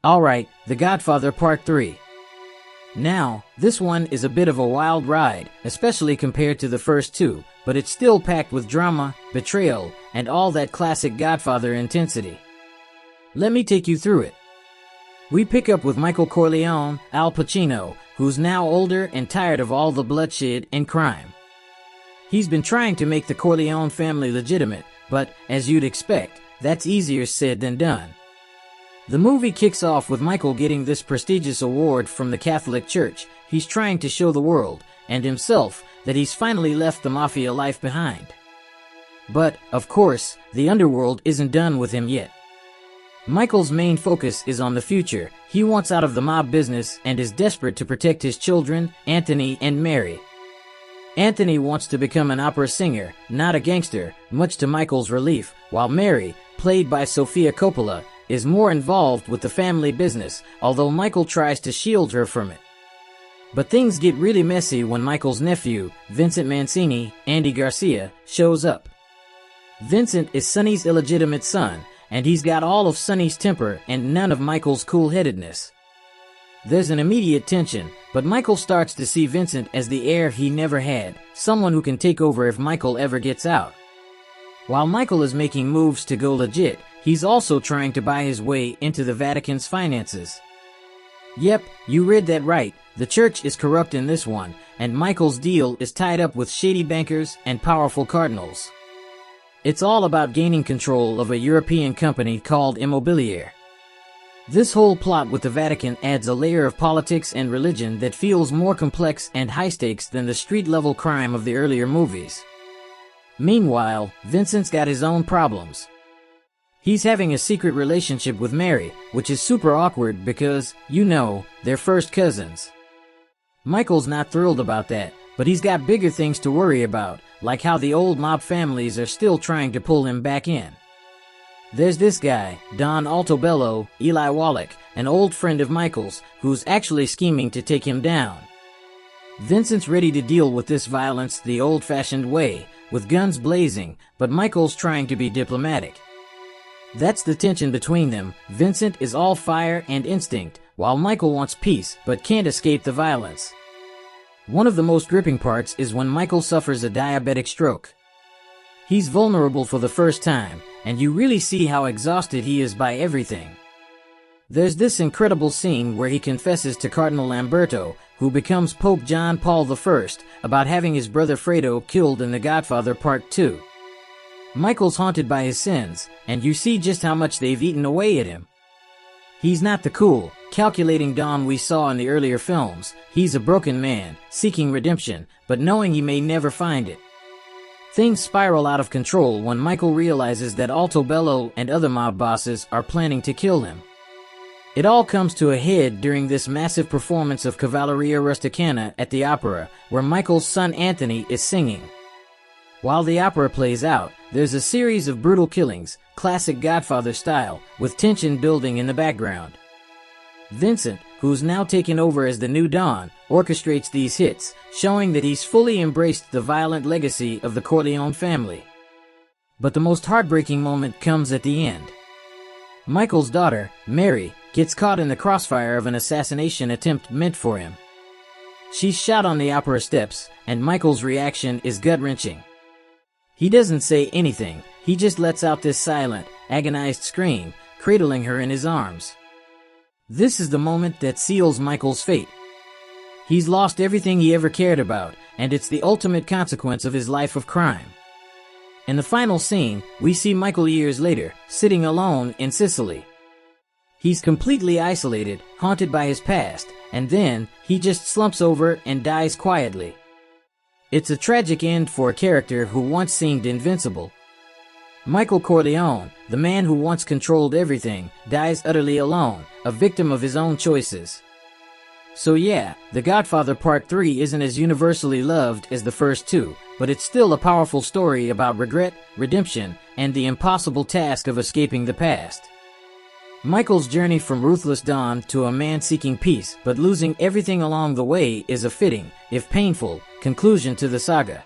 Alright, The Godfather Part III. Now, this one is a bit of a wild ride, especially compared to the first two, but it's still packed with drama, betrayal, and all that classic Godfather intensity. Let me take you through it. We pick up with Michael Corleone, Al Pacino, who's now older and tired of all the bloodshed and crime. He's been trying to make the Corleone family legitimate, but, as you'd expect, that's easier said than done. The movie kicks off with Michael getting this prestigious award from the Catholic Church. He's trying to show the world, and himself, that he's finally left the mafia life behind. But, of course, the underworld isn't done with him yet. Michael's main focus is on the future. He wants out of the mob business and is desperate to protect his children, Anthony and Mary. Anthony wants to become an opera singer, not a gangster, much to Michael's relief, while Mary, played by Sofia Coppola, is more involved with the family business, although Michael tries to shield her from it. But things get really messy when Michael's nephew, Vincent Mancini, Andy Garcia, shows up. Vincent is Sonny's illegitimate son, and he's got all of Sonny's temper and none of Michael's cool-headedness. There's an immediate tension, but Michael starts to see Vincent as the heir he never had, someone who can take over if Michael ever gets out. While Michael is making moves to go legit, he's also trying to buy his way into the Vatican's finances. Yep, you read that right, the church is corrupt in this one, and Michael's deal is tied up with shady bankers and powerful cardinals. It's all about gaining control of a European company called Immobilier. This whole plot with the Vatican adds a layer of politics and religion that feels more complex and high-stakes than the street-level crime of the earlier movies. Meanwhile, Vincent's got his own problems. He's having a secret relationship with Mary, which is super awkward because, you know, they're first cousins. Michael's not thrilled about that, but he's got bigger things to worry about, like how the old mob families are still trying to pull him back in. There's this guy, Don Altobello, Eli Wallach, an old friend of Michael's, who's actually scheming to take him down. Vincent's ready to deal with this violence the old-fashioned way, with guns blazing, but Michael's trying to be diplomatic. That's the tension between them. Vincent is all fire and instinct, while Michael wants peace but can't escape the violence. One of the most gripping parts is when Michael suffers a diabetic stroke. He's vulnerable for the first time, and you really see how exhausted he is by everything. There's this incredible scene where he confesses to Cardinal Lamberto, who becomes Pope John Paul I, about having his brother Fredo killed in The Godfather Part II. Michael's haunted by his sins, and you see just how much they've eaten away at him. He's not the cool, calculating Don we saw in the earlier films. He's a broken man, seeking redemption, but knowing he may never find it. Things spiral out of control when Michael realizes that Altobello and other mob bosses are planning to kill him. It all comes to a head during this massive performance of Cavalleria Rusticana at the opera, where Michael's son Anthony is singing. While the opera plays out, there's a series of brutal killings, classic Godfather style, with tension building in the background. Vincent, who's now taken over as the new Don, orchestrates these hits, showing that he's fully embraced the violent legacy of the Corleone family. But the most heartbreaking moment comes at the end. Michael's daughter, Mary, gets caught in the crossfire of an assassination attempt meant for him. She's shot on the opera steps, and Michael's reaction is gut-wrenching. He doesn't say anything, he just lets out this silent, agonized scream, cradling her in his arms. This is the moment that seals Michael's fate. He's lost everything he ever cared about, and it's the ultimate consequence of his life of crime. In the final scene, we see Michael years later, sitting alone in Sicily. He's completely isolated, haunted by his past, and then, he just slumps over and dies quietly. It's a tragic end for a character who once seemed invincible. Michael Corleone, the man who once controlled everything, dies utterly alone, a victim of his own choices. So yeah, The Godfather Part III isn't as universally loved as the first two, but it's still a powerful story about regret, redemption, and the impossible task of escaping the past. Michael's journey from ruthless Don to a man seeking peace but losing everything along the way is a fitting, if painful, conclusion to the saga.